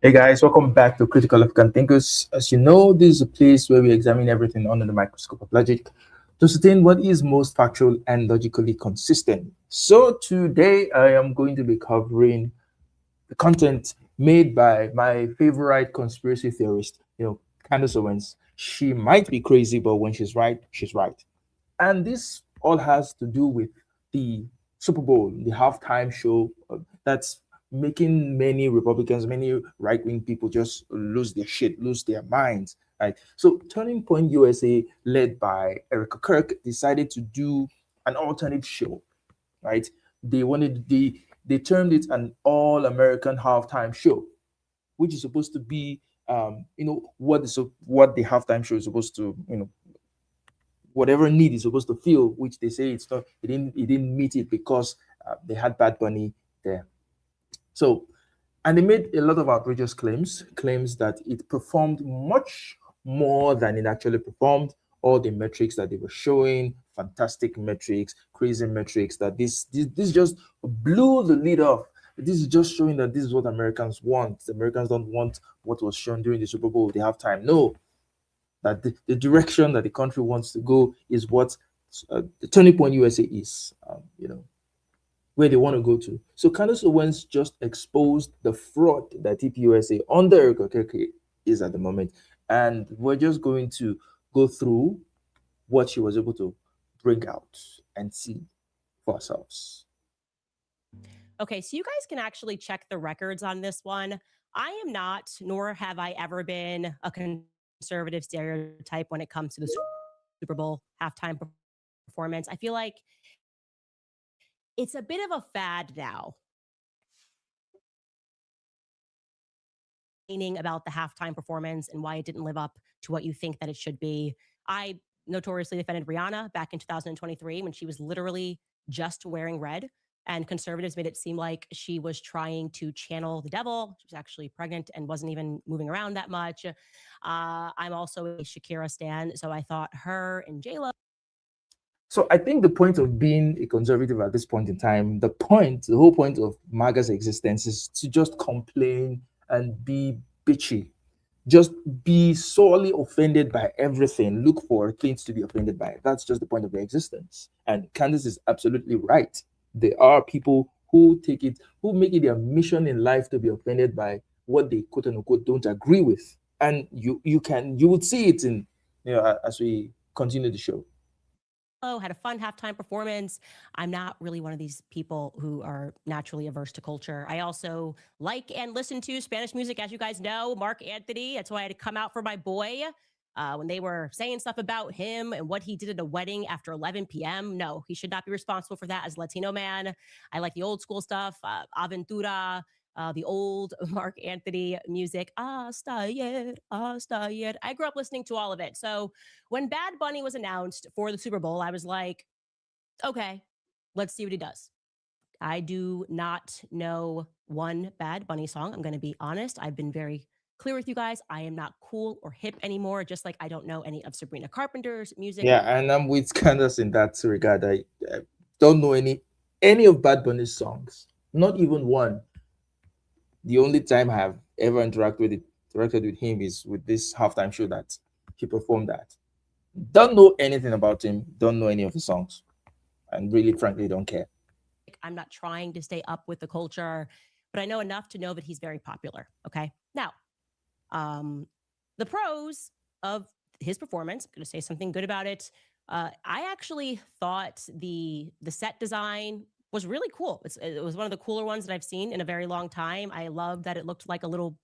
Hey guys, welcome back to Critical African Thinkers. As you know, this is a place where we examine everything under the microscope of logic to ascertain what is most factual and logically consistent. So today I am going to be covering the content made by my favorite conspiracy theorist, Candace Owens. She might be crazy, but when she's right, she's right. And this all has to do with the Super Bowl, the halftime show that's making many Republicans, many right wing people just lose their shit, lose their minds. Right. So Turning Point USA, led by Erika Kirk, decided to do an alternate show. Right. They termed it an all American halftime show, which is supposed to be what the halftime show is supposed to whatever need is supposed to fill, which they say it's not. It didn't meet it because they had Bad Bunny there. So, and they made a lot of outrageous claims that it performed much more than it actually performed. All the metrics that they were showing, fantastic metrics, crazy metrics, that this just blew the lid off. This is just showing that this is what Americans want. The Americans don't want what was shown during the Super Bowl. They have time. No, that the direction that the country wants to go is what the Turning Point USA is, where they want to go to. So Candace Owens just exposed the fraud that TPUSA under Erika Kirk is at the moment. And we're just going to go through what she was able to bring out and see for ourselves. Okay, so you guys can actually check the records on this one. I am not, nor have I ever been, a conservative stereotype when it comes to the Super Bowl halftime performance. I feel like it's a bit of a fad now. About the halftime performance and why it didn't live up to what you think that it should be. I notoriously defended Rihanna back in 2023 when she was literally just wearing red. And conservatives made it seem like she was trying to channel the devil. She was actually pregnant and wasn't even moving around that much. I'm also a Shakira stan, so I thought her and J-Lo. So I think the point of being a conservative at this point in time, the whole point of MAGA's existence is to just complain and be bitchy. Just be sorely offended by everything. Look for things to be offended by. That's just the point of their existence. And Candace is absolutely right. There are people who make it their mission in life to be offended by what they quote unquote don't agree with. And you would see it in as we continue the show. Had a fun halftime performance. I'm not really one of these people who are naturally averse to culture. I also like and listen to Spanish music, as you guys know, Mark Anthony. That's why I had to come out for my boy. When they were saying stuff about him and what he did at a wedding after 11 p.m. No, he should not be responsible for that as a Latino man. I like the old school stuff, Aventura, the old Mark Anthony music. Hasta ayer. I grew up listening to all of it. So when Bad Bunny was announced for the Super Bowl, I was like, okay, let's see what he does. I do not know one Bad Bunny song. I'm going to be honest. I've been very clear with you guys. I am not cool or hip anymore, just like I don't know any of Sabrina Carpenter's music. Yeah, and I'm with Candace in that regard. I don't know any of Bad Bunny's songs, not even one. The only time I have ever interacted with him is with this halftime show that he performed at. Don't know anything about him. Don't know any of his songs, and really, frankly, don't care. I'm not trying to stay up with the culture, but I know enough to know that he's very popular. Okay. Now, the pros of his performance, I'm going to say something good about it. I actually thought the set design was really cool. It was one of the cooler ones that I've seen in a very long time. I love that it looked like a little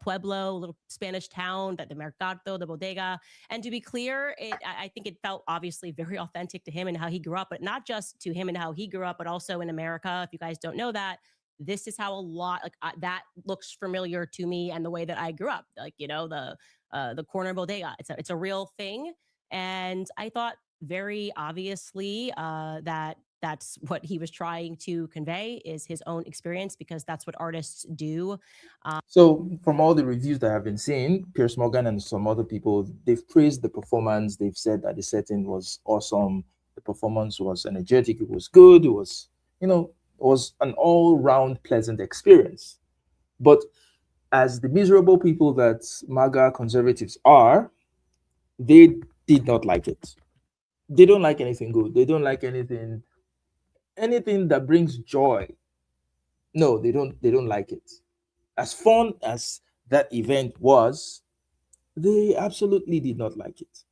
pueblo, a little Spanish town, that the mercado, the bodega. And to be clear, I think it felt obviously very authentic to him and how he grew up, but not just to him and how he grew up, but also in America. If you guys don't know that, this is how a lot that looks familiar to me and the way that I grew up. Like the corner bodega. It's a real thing, and I thought very obviously that that's what he was trying to convey is his own experience because that's what artists do. So, from all the reviews that I've been seeing, Pierce Morgan and some other people, they've praised the performance. They've said that the setting was awesome. The performance was energetic. It was good. It was an all-round pleasant experience. But as the miserable people that MAGA conservatives are, they did not like it. They don't like anything good. They don't like anything that brings joy. No, they don't like it. As fun as that event was, they absolutely did not like it.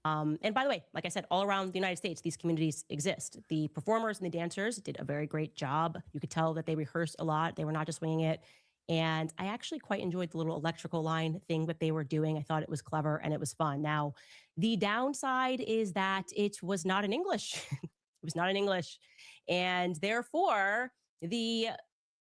And by the way, like I said, all around the United States, these communities exist. The performers and the dancers did a very great job. You could tell that they rehearsed a lot. They were not just winging it. And I actually quite enjoyed the little electrical line thing that they were doing. I thought it was clever and it was fun. Now, the downside is that it was not in English. It was not in English. And therefore, the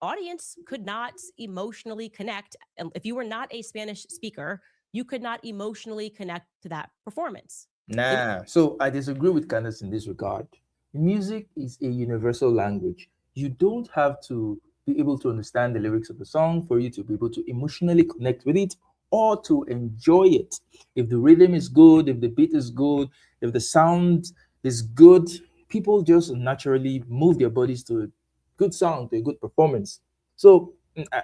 audience could not emotionally connect. If you were not a Spanish speaker, you could not emotionally connect to that performance. Nah. So I disagree with Candace in this regard. Music is a universal language. You don't have to be able to understand the lyrics of the song for you to be able to emotionally connect with it or to enjoy it. If the rhythm is good, if the beat is good, if the sound is good, people just naturally move their bodies to a good sound, to a good performance. So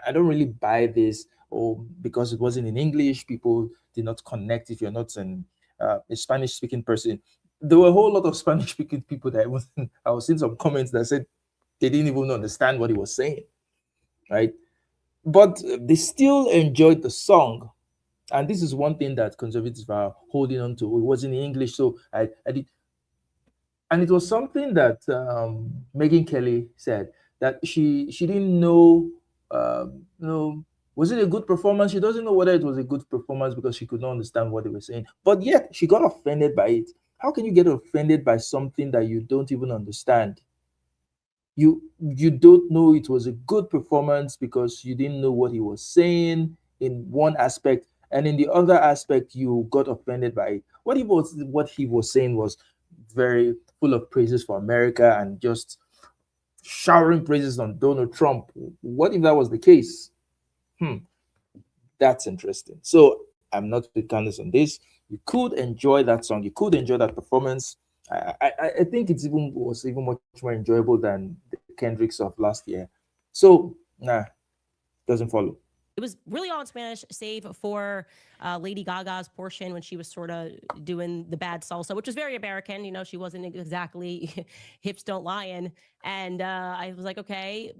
I don't really buy this, or because it wasn't in English, people did not connect if you're not a Spanish speaking person. There were a whole lot of Spanish speaking people that I was seeing some comments that said they didn't even understand what he was saying, right? But they still enjoyed the song. And this is one thing that conservatives are holding on to. It wasn't in English, so I did. And it was something that Megan Kelly said that she didn't know, was it a good performance? She doesn't know whether it was a good performance because she could not understand what they were saying. But yet she got offended by it. How can you get offended by something that you don't even understand? You don't know it was a good performance because you didn't know what he was saying in one aspect, and in the other aspect you got offended by it. What he was saying was very full of praises for America and just showering praises on Donald Trump. What if that was the case? Hmm, that's interesting. So I'm not with Candace on this. You could enjoy that song. You could enjoy that performance. I think it's even was even much more enjoyable than the Kendricks of last year. So nah, doesn't follow. It was really all in Spanish, save for Lady Gaga's portion when she was sort of doing the bad salsa, which was very American. You know, she wasn't exactly hips don't lion. And I was like, okay,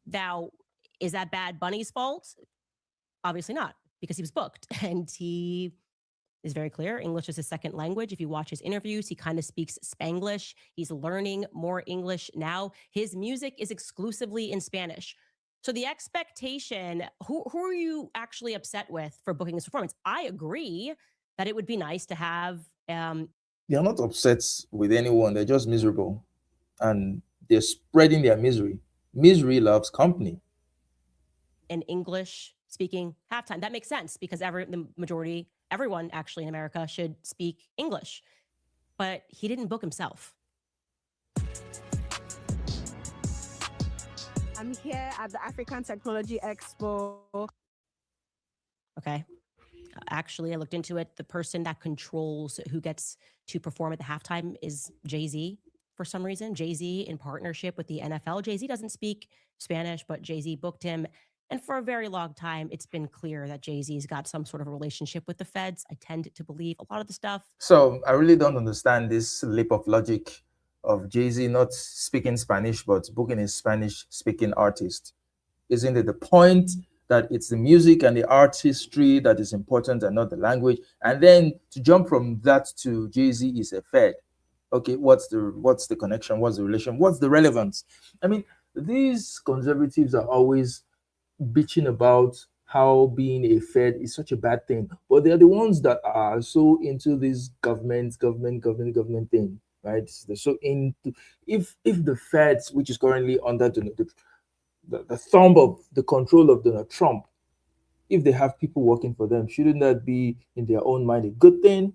now is that Bad Bunny's fault? Obviously not, because he was booked and he is very clear. English is his second language. If you watch his interviews, he kind of speaks Spanglish. He's learning more English now. His music is exclusively in Spanish. So the expectation, who are you actually upset with for booking this performance? I agree that it would be nice to have They're not upset with anyone. They're just miserable, and they're spreading their misery. Misery loves company. an English speaking halftime. That makes sense because the majority, everyone actually in America should speak English. But he didn't book himself. I'm here at the African Technology Expo. Okay. Actually, I looked into it. The person that controls who gets to perform at the halftime is Jay-Z for some reason. Jay-Z in partnership with the NFL. Jay-Z doesn't speak Spanish, but Jay-Z booked him. And for a very long time, it's been clear that Jay-Z's got some sort of a relationship with the feds. I tend to believe a lot of the stuff. So I really don't understand this leap of logic of Jay Z not speaking Spanish but booking a Spanish speaking artist. Isn't it the point that it's the music and the artistry that is important and not the language? And then to jump from that to Jay Z is a Fed. Okay, what's the connection? What's the relation? What's the relevance? I mean, these conservatives are always bitching about how being a Fed is such a bad thing, but they're the ones that are so into this government thing, right? They're so into, if the Feds, which is currently under the thumb of the control of Donald Trump, if they have people working for them, shouldn't that be in their own mind a good thing,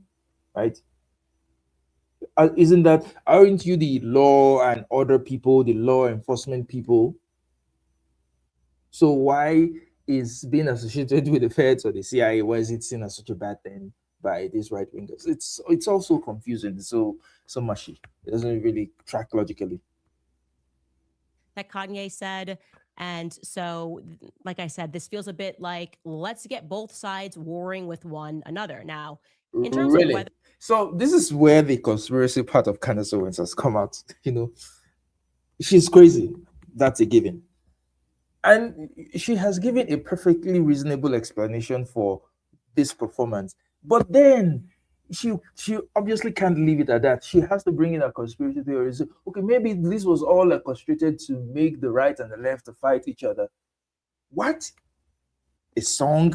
right? Isn't that, aren't you the law and order people, the law enforcement people? So why is being associated with the feds or the CIA, why is it seen as such a bad thing by these right wingers? It's also confusing. It's so mushy. It doesn't really track logically. That Kanye said And so, like I said, this feels a bit like let's get both sides warring with one another. Now, in terms of Really? whether So this is where the conspiracy part of Candace Owens has come out. She's crazy. That's a given. And she has given a perfectly reasonable explanation for this performance. But then she obviously can't leave it at that. She has to bring in a conspiracy theory. So, okay, maybe this was all orchestrated to make the right and the left to fight each other. What? A song,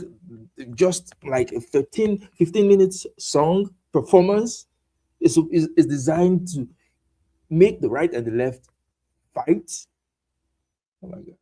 just like a 15 minutes song performance is designed to make the right and the left fight? Oh my God.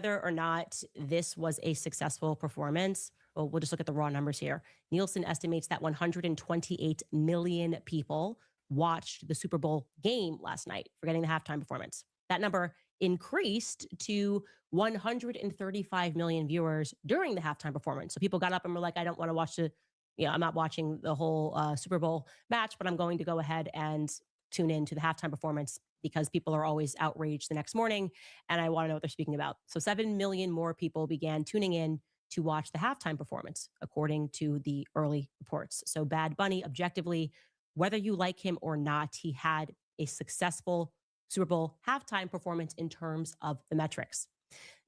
or not this was a successful performance, well, we'll just look at the raw numbers here. Nielsen estimates that 128 million people watched the Super Bowl game last night, forgetting the halftime performance. That number increased to 135 million viewers during the halftime performance. So people got up and were like, I don't want to watch I'm not watching the whole Super Bowl match, but I'm going to go ahead and tune in to the halftime performance because people are always outraged the next morning and I want to know what they're speaking about. So 7 million more people began tuning in to watch the halftime performance, according to the early reports. So Bad Bunny, objectively, whether you like him or not, he had a successful Super Bowl halftime performance in terms of the metrics.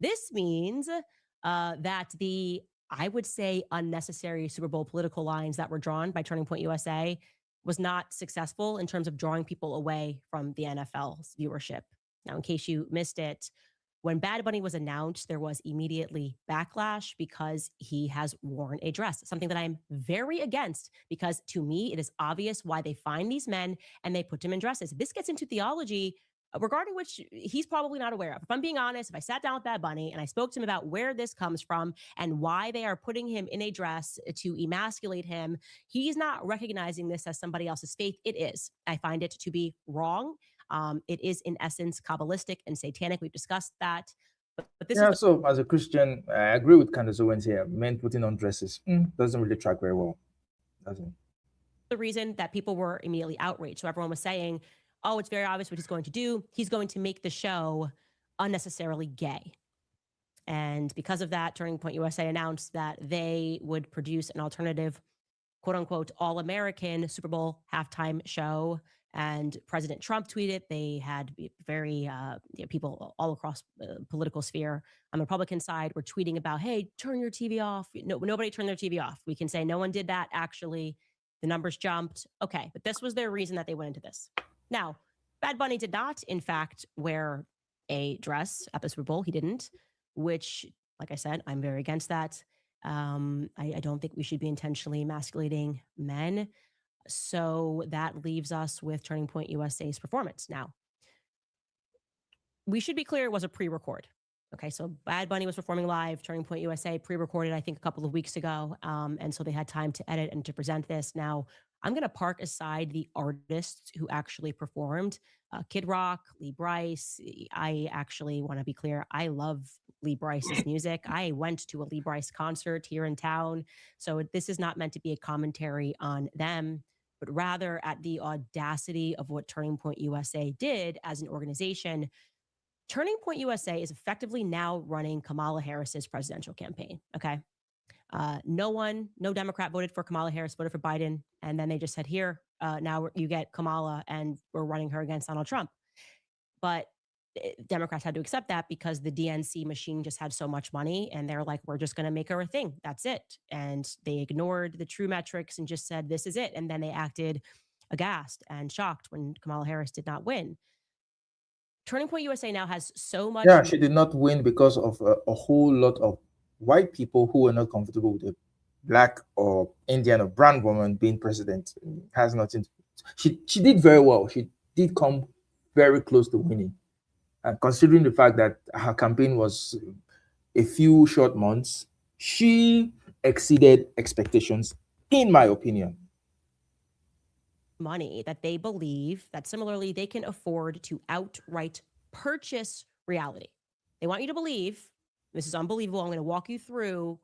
This means that I would say, unnecessary Super Bowl political lines that were drawn by Turning Point USA was not successful in terms of drawing people away from the NFL's viewership. Now, in case you missed it, when Bad Bunny was announced, there was immediately backlash because he has worn a dress, something that I'm very against because to me, it is obvious why they find these men and they put them in dresses. This gets into theology regarding which he's probably not aware of. If I'm being honest, if I sat down with Bad Bunny and I spoke to him about where this comes from and why they are putting him in a dress to emasculate him, he's not recognizing this as somebody else's faith. It is. I find it to be wrong. It is in essence Kabbalistic and satanic. We've discussed that. But this Yeah, is so as a Christian, I agree with Candace Owens here. Men putting on dresses doesn't really track very well. Doesn't. the reason that people were immediately outraged. So everyone was saying, oh, it's very obvious what he's going to do. He's going to make the show unnecessarily gay. And because of that, Turning Point USA announced that they would produce an alternative, quote unquote, all American Super Bowl halftime show. And President Trump tweeted. They had very people all across the political sphere on the Republican side were tweeting about, hey, turn your TV off. No, nobody turned their TV off. We can say no one did that. Actually, the numbers jumped. Okay, but this was their reason that they went into this. Now, Bad Bunny did not, in fact, wear a dress at the Super Bowl. He didn't, which, like I said, I'm very against that. I don't think we should be intentionally emasculating men. So that leaves us with Turning Point USA's performance. Now, we should be clear it was a pre-record. Okay, so Bad Bunny was performing live. Turning Point USA pre-recorded, I think, a couple of weeks ago, and so they had time to edit and to present this. Now, I'm going to park aside the artists who actually performed. Kid Rock, Lee Bryce. I actually want to be clear. I love Lee Bryce's music. I went to a Lee Bryce concert here in town, so this is not meant to be a commentary on them, but rather at the audacity of what Turning Point USA did as an organization. Turning Point USA is effectively now running Kamala Harris's presidential campaign. Okay. No Democrat voted for Kamala Harris, voted for Biden. And then they just said, here, now you get Kamala and we're running her against Donald Trump. But Democrats had to accept that because the DNC machine just had so much money and they're like, we're just going to make her a thing. That's it. And they ignored the true metrics and just said, this is it. And then they acted aghast and shocked when Kamala Harris did not win. Turning Point USA now has so much. Yeah, she did not win because of a whole lot of white people who were not comfortable with a black or Indian or brown woman being president. It has nothing. She did very well. She did come very close to winning, and considering the fact that her campaign was a few short months, she exceeded expectations, in my opinion. Money that they believe that similarly they can afford to outright purchase reality. They want you to believe, this is unbelievable. I'm going to walk you through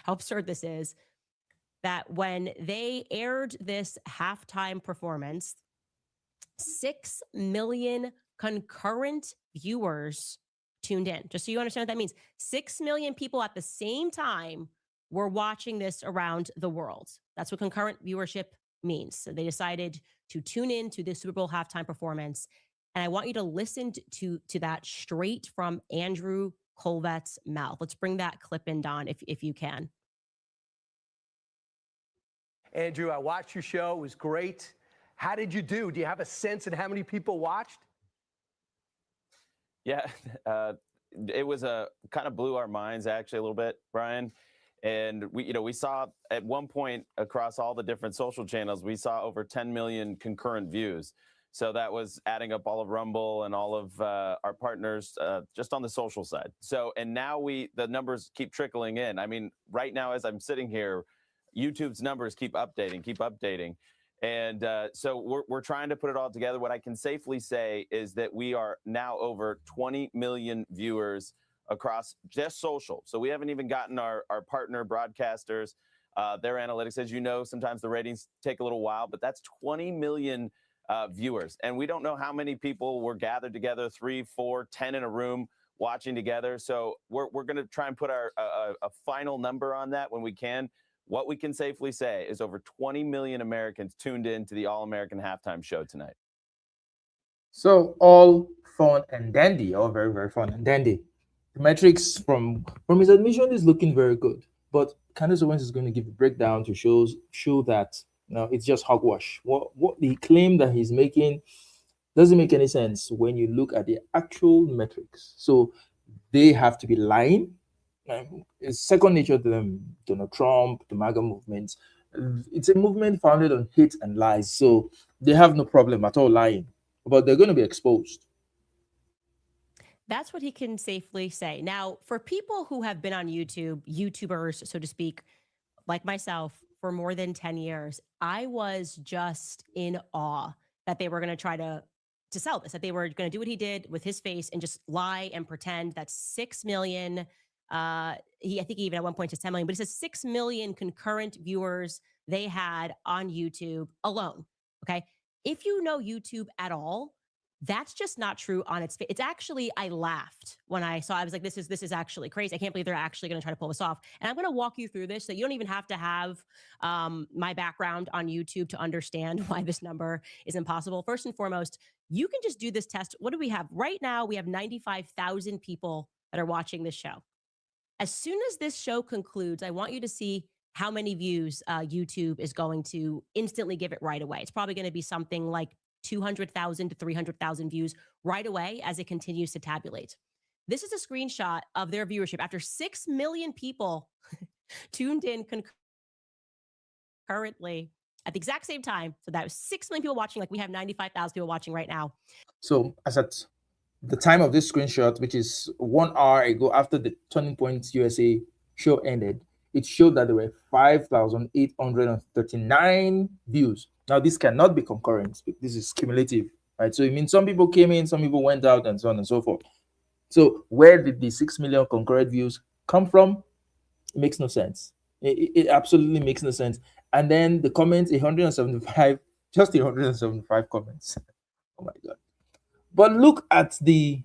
how absurd this is, that when they aired this halftime performance, 6 million concurrent viewers tuned in. Just so you understand what that means. 6 million people at the same time were watching this around the world. That's what concurrent viewership means. So they decided to tune in to the Super Bowl halftime performance. And I want you to listen to that straight from Andrew Colvette's mouth. Let's bring that clip in, Don, if you can. Andrew, I watched your show. It was great. How did you do? Do you have a sense of how many people watched? Yeah, it was kind of blew our minds actually a little bit, Brian. And we saw at one point across all the different social channels, we saw over 10 million concurrent views. So that was adding up all of Rumble and all of our partners just on the social side. So, and now the numbers keep trickling in. I mean, right now, as I'm sitting here, YouTube's numbers keep updating. And so we're trying to put it all together. What I can safely say is that we are now over 20 million viewers across just social. So we haven't even gotten our partner broadcasters, their analytics. As you know, sometimes the ratings take a little while, but that's 20 million viewers. And we don't know how many people were gathered together, 3, 4, 10 in a room watching together. So we're going to try and put a final number on that when we can. What we can safely say is over 20 million Americans tuned in to the All-American halftime show tonight. So all fun and dandy, all very, very fun and dandy. The metrics from his admission is looking very good. But Candace Owens is going to give a breakdown to show that it's just hogwash. What the claim that he's making doesn't make any sense when you look at the actual metrics. So they have to be lying. It's second nature to them. Donald Trump, the MAGA movement. It's a movement founded on hate and lies. So they have no problem at all lying, but they're going to be exposed. That's what he can safely say. Now, for people who have been on YouTube, YouTubers, so to speak, like myself, for more than 10 years, I was just in awe that they were going to try to sell this, that they were going to do what he did with his face and just lie and pretend that 6 million, I think even at one point it's 10 million, but it says 6 million concurrent viewers they had on YouTube alone. Okay. If you know YouTube at all, that's just not true on its face. It's actually, I laughed when I saw, I was like, this is actually crazy. I can't believe they're actually going to try to pull this off. And I'm going to walk you through this so you don't even have to have my background on YouTube to understand why this number is impossible. First and foremost, you can just do this test. What do we have? Right now, we have 95,000 people that are watching this show. As soon as this show concludes, I want you to see how many views YouTube is going to instantly give it right away. It's probably going to be something like 200,000 to 300,000 views right away as it continues to tabulate. This is a screenshot of their viewership after 6 million people tuned in concurrently at the exact same time. So that was 6 million people watching, like we have 95,000 people watching right now. So as at the time of this screenshot, which is 1 hour ago after the Turning Point USA show ended, it showed that there were 5,839 views. Now, this cannot be concurrent. This is cumulative, right? So it means some people came in, some people went out, and so on and so forth. So where did the 6 million concurrent views come from? It makes no sense. It absolutely makes no sense. And then the comments, 175, just 175 comments. Oh my God. But look at the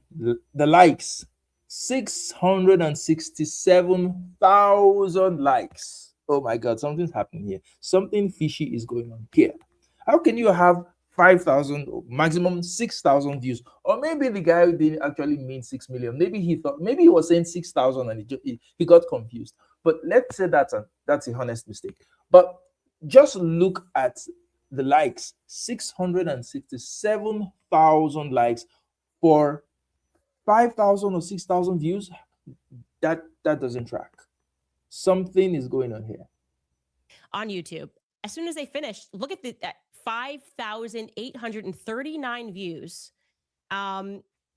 likes. 667,000 likes. Oh my God, something's happening here. Something fishy is going on here. How can you have 5,000 or maximum 6,000 views? Or maybe the guy didn't actually mean 6 million. Maybe he was saying 6,000 and he got confused. But let's say that's a honest mistake. But just look at the likes. 667,000 likes for 5,000 or 6,000 views. That doesn't track. Something is going on here. On YouTube, as soon as they finished, look at the 5,839 views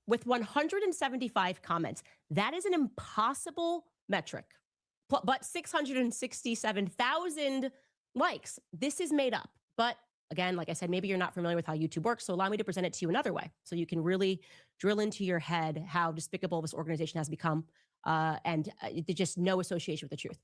with 175 comments. That is an impossible metric. But 667,000 likes. This is made up. But again, like I said, maybe you're not familiar with how YouTube works. So allow me to present it to you another way so you can really drill into your head how despicable this organization has become and just no association with the truth.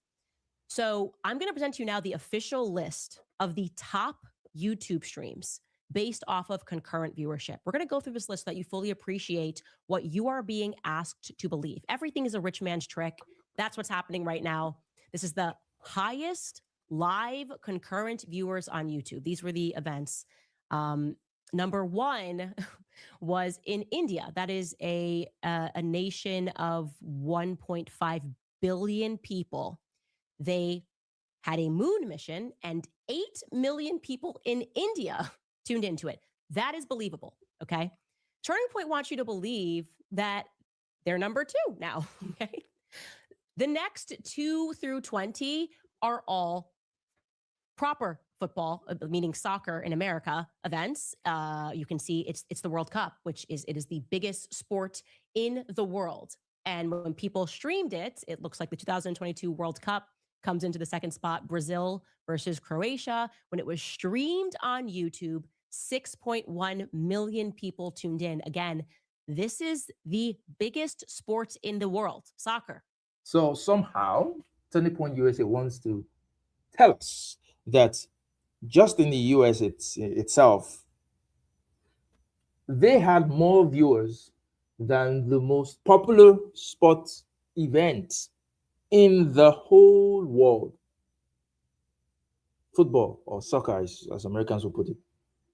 So I'm going to present to you now the official list of the top YouTube streams based off of concurrent viewership. We're going to go through this list so that you fully appreciate what you are being asked to believe. Everything is a rich man's trick. That's what's happening right now. This is the highest live concurrent viewers on YouTube. These were the events. Number one was in India. That is a nation of 1.5 billion people. They had a moon mission, and 8 million people in India tuned into it. That is believable, okay? Turning Point wants you to believe that they're number 2 now, okay? The next 2 through 20 are all proper football, meaning soccer in America, events. You can see it's the World Cup, which is the biggest sport in the world. And when people streamed it, it looks like the 2022 World Cup comes into the second spot, Brazil versus Croatia. When it was streamed on YouTube, 6.1 million people tuned in. Again, this is the biggest sport in the world, soccer. So somehow, Turning Point USA wants to tell us that just in the US itself, they had more viewers than the most popular sports event in the whole world. Football or soccer, as Americans will put it.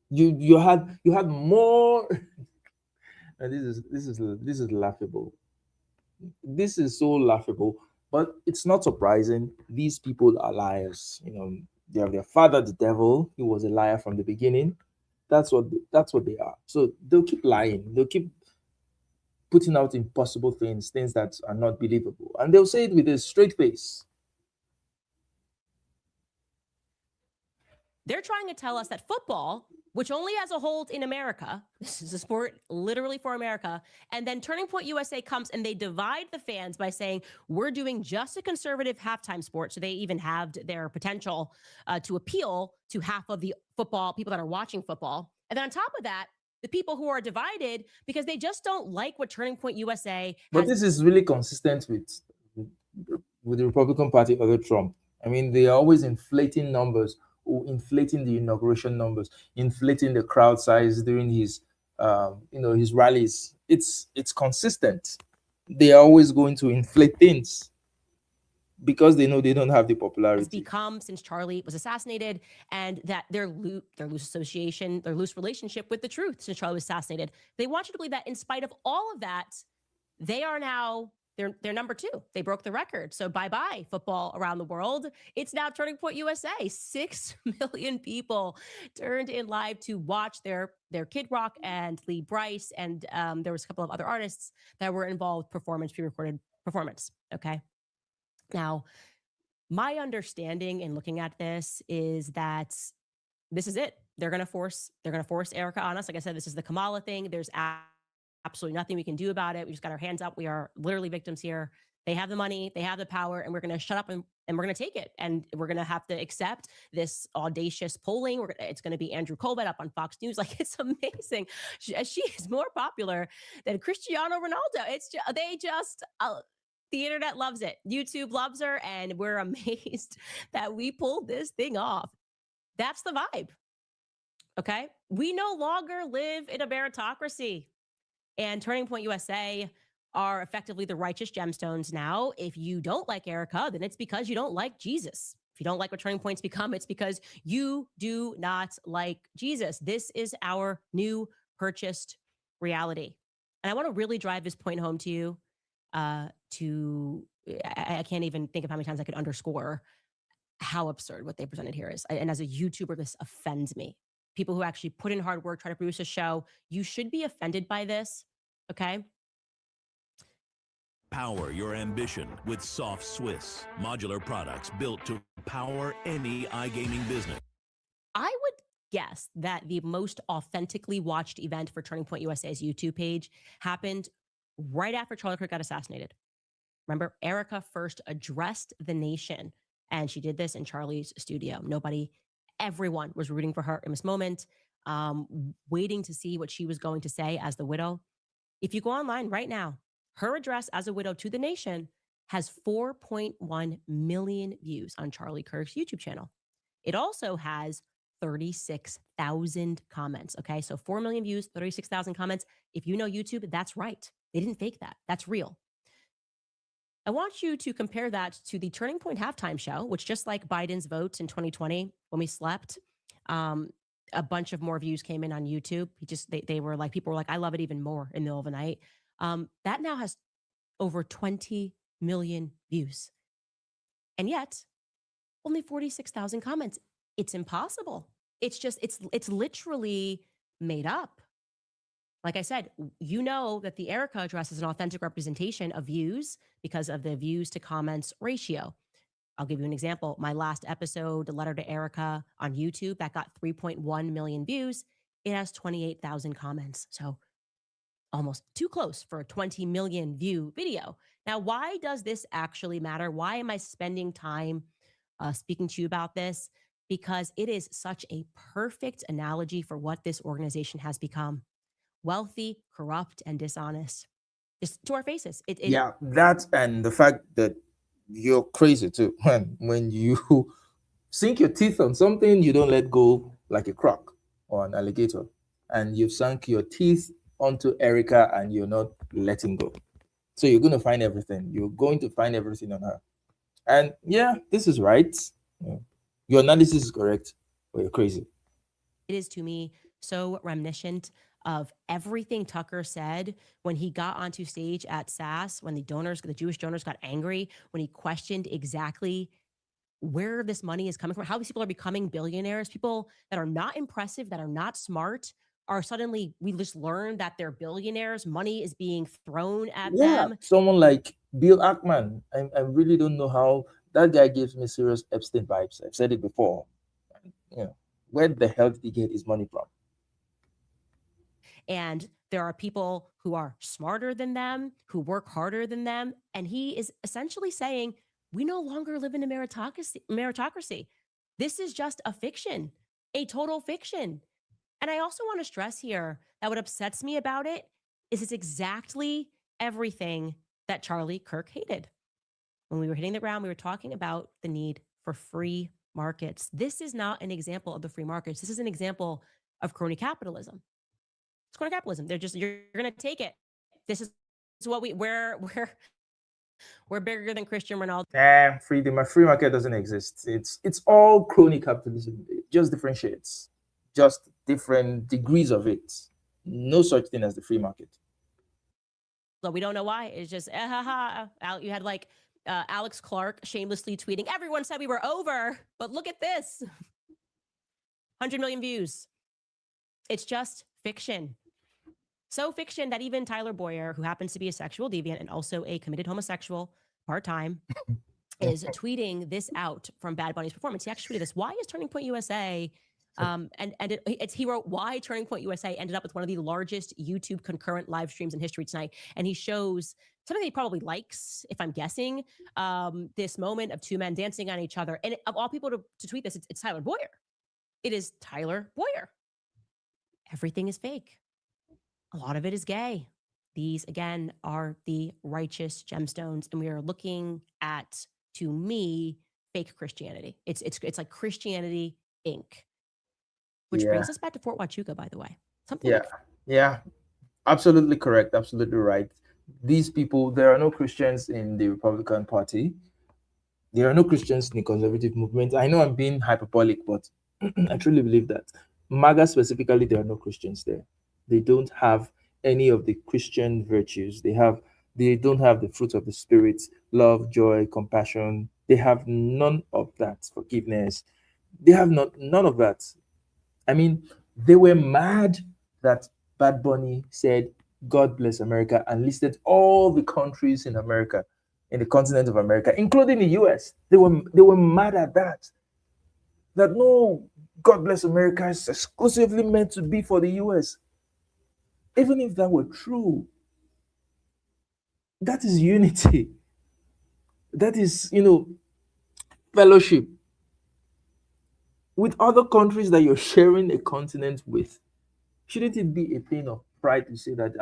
You had more. And this is laughable. This is so laughable, but it's not surprising. These people are liars. They have their father, the devil. He was a liar from the beginning. That's what they are. So they'll keep lying. They'll keep putting out impossible things that are not believable, and they'll say it with a straight face. They're trying to tell us that football, which only has a hold in America, this is a sport literally for America, and then Turning Point USA comes and they divide the fans by saying, we're doing just a conservative halftime sport, so they even halved their potential to appeal to half of the football people that are watching football. And then on top of that, the people who are divided because they just don't like what Turning Point USA But this is really consistent with the Republican Party under Trump. I mean, they are always inflating numbers, or inflating the inauguration numbers, inflating the crowd size during his his rallies. It's consistent. They are always going to inflate things because they know they don't have the popularity. Has become since Charlie was assassinated, and that their loose association, their loose relationship with the truth since Charlie was assassinated. They want you to believe that in spite of all of that, they are now they're number 2. They broke the record. So bye-bye football around the world. It's now Turning Point USA. 6 million people turned in live to watch their Kid Rock and Lee Bryce, and there was a couple of other artists that were involved, pre-recorded performance. Okay. Now, my understanding in looking at this is that this is it. They're going to force Erika on us. Like I said, this is the Kamala thing. There's absolutely nothing we can do about it. We just got our hands up. We are literally victims here. They have the money, they have the power, and we're going to shut up and we're going to take it. And we're going to have to accept this audacious polling. It's going to be Andrew Colbert up on Fox News. Like, it's amazing. She is more popular than Cristiano Ronaldo. The internet loves it. YouTube loves her, and we're amazed that we pulled this thing off. That's the vibe. Okay? We no longer live in a meritocracy. And Turning Point USA are effectively the righteous gemstones now. If you don't like Erika, then it's because you don't like Jesus. If you don't like what Turning Point's become, it's because you do not like Jesus. This is our new purchased reality. And I want to really drive this point home to you. I can't even think of how many times I could underscore how absurd what they presented here is. And as a YouTuber, this offends me. People who actually put in hard work, try to produce a show, you should be offended by this. Okay. Power your ambition with Soft Swiss modular products built to power any iGaming business. I would guess that the most authentically watched event for Turning Point USA's YouTube page happened right after Charlie Kirk got assassinated. Remember, Erika first addressed the nation, and she did this in Charlie's studio. Everyone was rooting for her in this moment, waiting to see what she was going to say as the widow. If you go online right now, her address as a widow to the nation has 4.1 million views on Charlie Kirk's YouTube channel. It also has 36,000 comments. Okay. So 4 million views, 36,000 comments. If you know YouTube, that's right. They didn't fake that. That's real. I want you to compare that to the Turning Point halftime show, which, just like Biden's votes in 2020, when we slept, a bunch of more views came in on YouTube. They were like, people were like, I love it even more in the middle of the night. That now has over 20 million views. And yet, only 46,000 comments. It's impossible. It's literally made up. Like I said, you know that the Erika address is an authentic representation of views because of the views to comments ratio. I'll give you an example. My last episode, The Letter to Erika on YouTube, that got 3.1 million views. It has 28,000 comments. So almost too close for a 20 million view video. Now, why does this actually matter? Why am I spending time speaking to you about this? Because it is such a perfect analogy for what this organization has become. Wealthy, corrupt, and dishonest. Just to our faces. Yeah, that and the fact that you're crazy too. When you sink your teeth on something, you don't let go like a croc or an alligator. And you've sunk your teeth onto Erika and you're not letting go. So you're going to find everything. You're going to find everything on her. And yeah, this is right. Yeah. Your analysis is correct, but you're crazy. It is, to me, so reminiscent of everything Tucker said when he got onto stage at SAS, when the Jewish donors got angry, when he questioned exactly where this money is coming from, how these people are becoming billionaires. People that are not impressive, that are not smart, are suddenly, we just learned that they're billionaires. Money is being thrown at them. Someone like Bill Ackman, I really don't know how that guy gives me serious Epstein vibes. I've said it before. You know, where the hell did he get his money from? And there are people who are smarter than them, who work harder than them. And he is essentially saying, we no longer live in a meritocracy. This is just a fiction, a total fiction. And I also want to stress here that what upsets me about it is it's exactly everything that Charlie Kirk hated. When we were hitting the ground, we were talking about the need for free markets. This is not an example of the free markets. This is an example of crony capitalism. It's crony capitalism. They're just, you're going to take it. This is what we're bigger than Cristiano Ronaldo. Freedom. A free market doesn't exist. It's all crony capitalism. It just differentiates, just different degrees of it. No such thing as the free market. So we don't know why. It's just you had like Alex Clark shamelessly tweeting, everyone said we were over, but look at this. 100 million views. It's just fiction. So fiction that even Tyler Boyer, who happens to be a sexual deviant and also a committed homosexual part-time, is tweeting this out from Bad Bunny's performance. He actually tweeted this. Why is Turning Point USA... he wrote why Turning Point USA ended up with one of the largest YouTube concurrent live streams in history tonight. And he shows something that he probably likes, if I'm guessing, this moment of two men dancing on each other. And of all people to tweet this, it's Tyler Boyer. It is Tyler Boyer. Everything is fake. A lot of it is gay. These, again, are the righteous gemstones. And we are looking at, to me, fake Christianity. It's like Christianity Inc. Which brings us back to Fort Huachuca, by the way. Yeah, absolutely correct. Absolutely right. These people, there are no Christians in the Republican Party. There are no Christians in the conservative movement. I know I'm being hyperbolic, but I truly believe that. MAGA specifically, there are no Christians there. They don't have any of the Christian virtues. They don't have the fruit of the Spirit, love, joy, compassion. They have none of that. Forgiveness. They have none of that. I mean, they were mad that Bad Bunny said, God bless America, and listed all the countries in America, in the continent of America, including the US. They were mad at that. That no, God bless America is exclusively meant to be for the US. Even if that were true, that is unity. That is, fellowship with other countries that you're sharing a continent with. Shouldn't it be a thing of pride to say that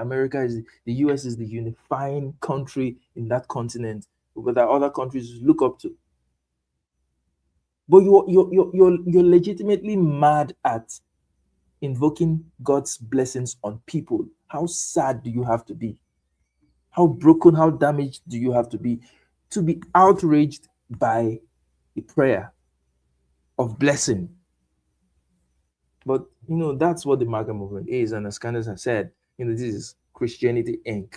the US is the unifying country in that continent, but that other countries look up to? but you're legitimately mad at invoking God's blessings on people. How sad do you have to be? How broken, how damaged do you have to be outraged by a prayer of blessing? But that's what the MAGA movement is, and as Candace has said, this is Christianity Inc.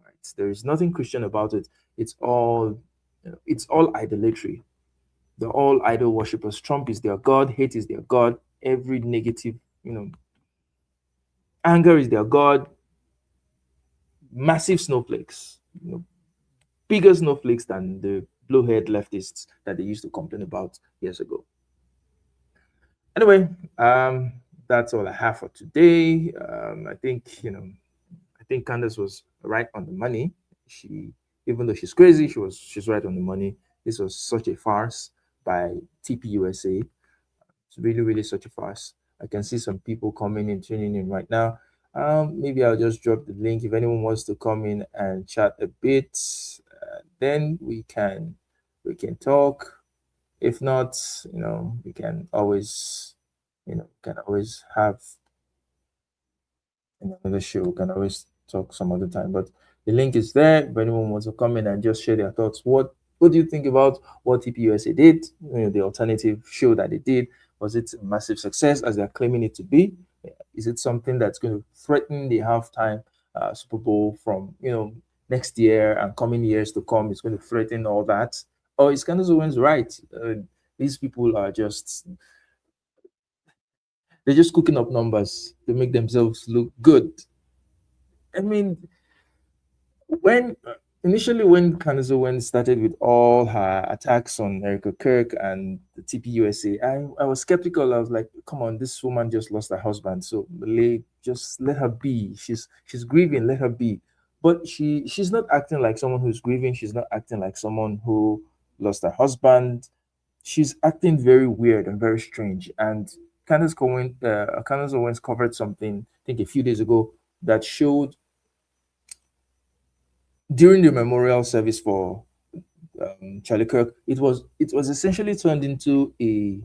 Right? There is nothing Christian about it. It's all idolatry. They're all idol worshippers. Trump is their god. Hate is their god. Every negative, anger is their god. Massive snowflakes. Bigger snowflakes than the blowhead leftists that they used to complain about years ago. Anyway, that's all I have for today. I think Candace was right on the money. Even though she's crazy, she's right on the money. This was such a farce by TPUSA. It's really, really such a farce. I can see some people coming in, tuning in right now. Maybe I'll just drop the link if anyone wants to come in and chat a bit. Then we can talk. If not, we can always have another show. We can always talk some other time. But the link is there. If anyone wants to come in and just share their thoughts, what do you think about what TPUSA did? The alternative show that they did. Was it a massive success as they're claiming it to be? Is it something that's going to threaten the halftime Super Bowl from next year and coming years to come? It's going to threaten all that. Or is Candace Owens right? These people are they're just cooking up numbers to make themselves look good. I mean, initially when Candace Owens started with all her attacks on Erika Kirk and the TPUSA, I was skeptical. I was like, come on, this woman just lost her husband, so just let her be. She's grieving, let her be. But she's not acting like someone who's grieving. She's not acting like someone who lost her husband. She's acting very weird and very strange. And Candace Owens covered something, I think a few days ago, that showed during the memorial service for Charlie Kirk, it was essentially turned into a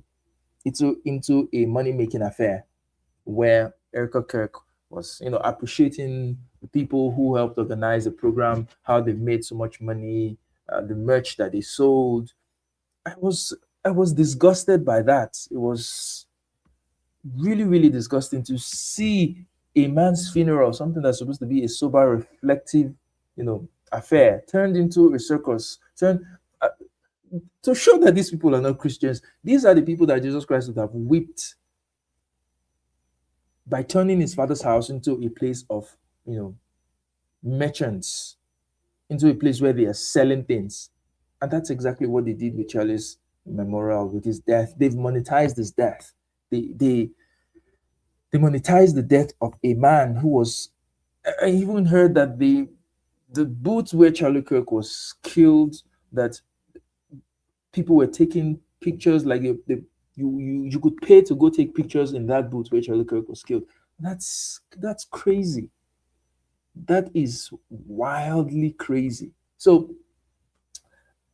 money-making affair where Erika Kirk was appreciating the people who helped organize the program, how they've made so much money, the merch that they sold. I was disgusted by that. It was really, really disgusting to see a man's funeral, something that's supposed to be a sober, reflective, affair, turned into a circus. To show that these people are not Christians. These are the people that Jesus Christ would have whipped by turning his father's house into a place of, merchants, into a place where they are selling things. And that's exactly what they did with Charlie's memorial, with his death. They've monetized his death. They monetized the death of a man who was. I even heard that the booth where Charlie Kirk was killed, that people were taking pictures, like you could pay to go take pictures in that booth where Charlie Kirk was killed. That's crazy. That is wildly crazy. So,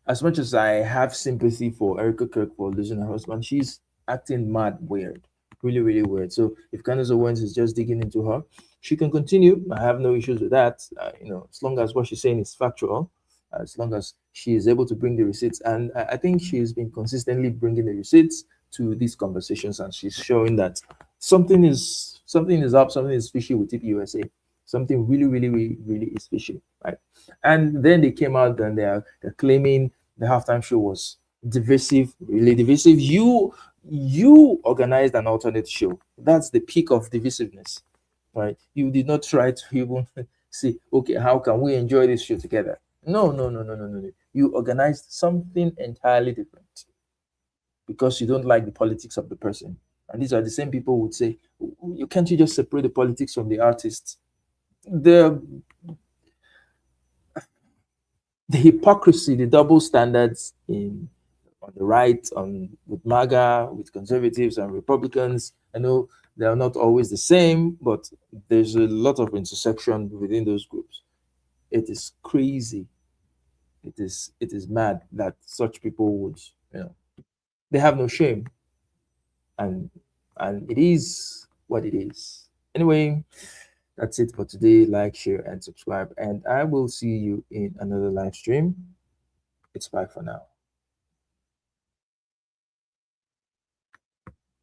as much as I have sympathy for Erika Kirk for losing her husband, she's acting mad weird. Really, really weird. So if Candace Owens is just digging into her, she can continue. I have no issues with that. As long as what she's saying is factual, as long as she is able to bring the receipts. And I think she's been consistently bringing the receipts to these conversations, and she's showing that something is up, something is fishy with TPUSA. Something really, really, really, really is fishy, right? And then they came out and they're claiming the halftime show was divisive, really divisive. You organized an alternate show. That's the peak of divisiveness, right? You did not try to even say, okay, how can we enjoy this show together? No. You organized something entirely different because you don't like the politics of the person. And these are the same people who would say, can't you just separate the politics from the artists? The hypocrisy, the double standards on the right, with MAGA, with conservatives and Republicans. I know they are not always the same, but there's a lot of intersection within those groups. It is crazy. It is mad that such people would they have no shame, and it is what it is. Anyway, that's it for today. Like, share, and subscribe, and I will see you in another live stream. It's bye for now.